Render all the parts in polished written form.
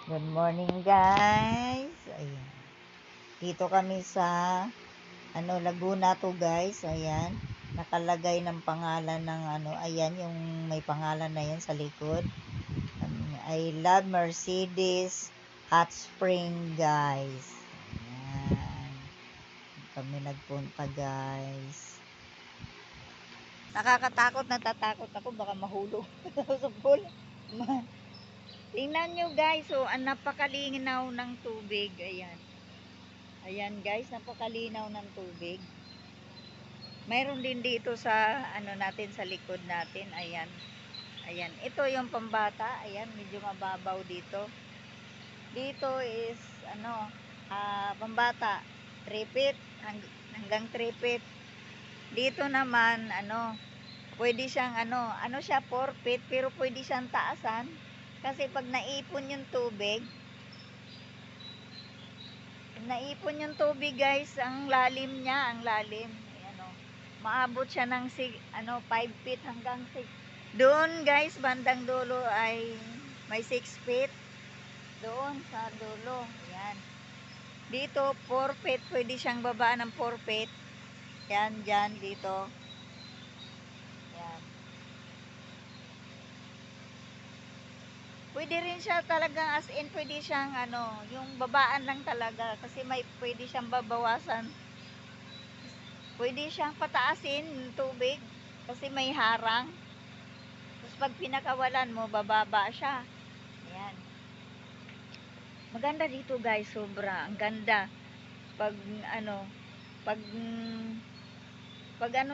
Good morning, guys. Ayan. Dito kami sa Laguna to, guys. Ayan. Nakalagay ng pangalan ng ayan yung may pangalan na yan sa likod. I love Mercedes Hot Spring, guys. Ayan. Kami nagpunta, guys. Nakakatakot, natatakot ako baka mahulog sa pool. Tingnan nyo, guys, ang napakalinaw ng tubig. Ayan. Ayan, guys, napakalinaw ng tubig. Mayroon din dito sa natin sa likod natin. Ayan. Ayan, ito yung pambata. Ayan, medyo mababaw dito. Dito is pambata 3 feet hanggang 3 feet. Dito naman pwede siyang siya 4 feet pero pwede siyang taasan. Kasi pag naipon yung tubig, guys, ang lalim niya, ang lalim. Ayan, maabot siya ng 5 feet hanggang 6. Doon, guys, bandang dulo ay may 6 feet. Doon sa dulo. Ayan. Dito 4 feet, pwede siyang babaan ng 4 feet. Yan, dyan, dito. Yan. Pwede rin siya talagang as in, pwede siyang yung babaan lang talaga. Kasi pwede siyang babawasan. Pwede siyang pataasin yung tubig. Kasi may harang. Tapos pag pinakawalan mo, bababa siya. Ayan. Maganda dito, guys, sobra. Ang ganda. Pag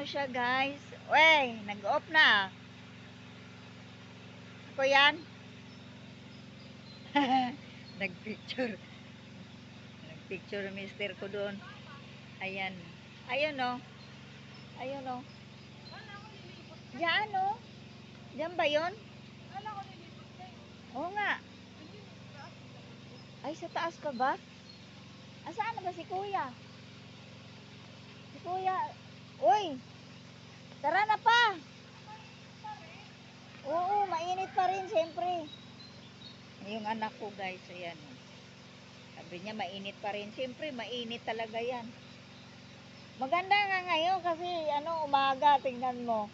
siya, guys. Wey, nag-off na. Ako yan. Nagpicture mister ko doon. Ayan. Ayun, no. Ayun, no. Diyan, no. Diyan ba yun? Oo nga. Ay, sa taas ka ba? Asaan na ba si kuya? Si kuya. Uy, tara na pa. Oo, mainit pa rin, siyempre. Yung anak ko, guys, ayan. Sabi niya, mainit pa rin. Siyempre, mainit talaga yan. Maganda nga ngayon kasi, umaga, tingnan mo.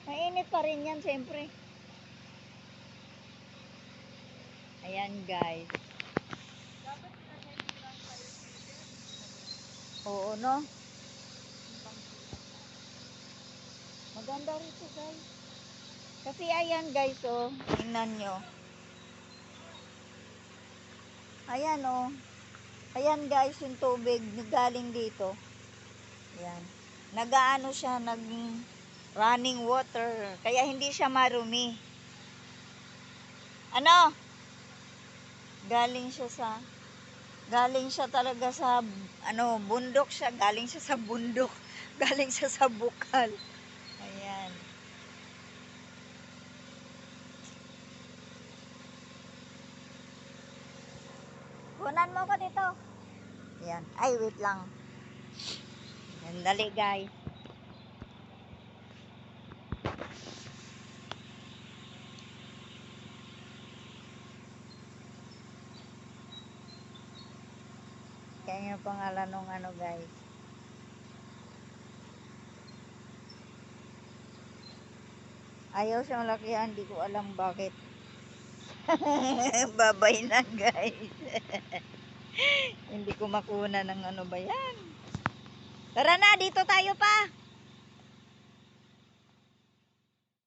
Mainit pa rin yan, siyempre. Ayan, guys. Oo, no? Maganda rito, guys. Kasi ayan, guys, tingnan nyo. Ayan, ayan, guys, yung tubig galing dito. Ayan. Nagaano siya, running water. Kaya hindi siya marumi. Galing siya talaga sa, bundok siya. Galing siya sa bundok. Galing siya sa bukal. Ayan. Kunan mo ko dito. Ayan. Ay, wait lang. Ayan, dali, guys. Kaya yung pangalan ng guys. Ayaw siyang lakihan. Di ko alam bakit. Babay na, guys. Hindi ko makuna ng ba yan. Tara na, dito tayo pa.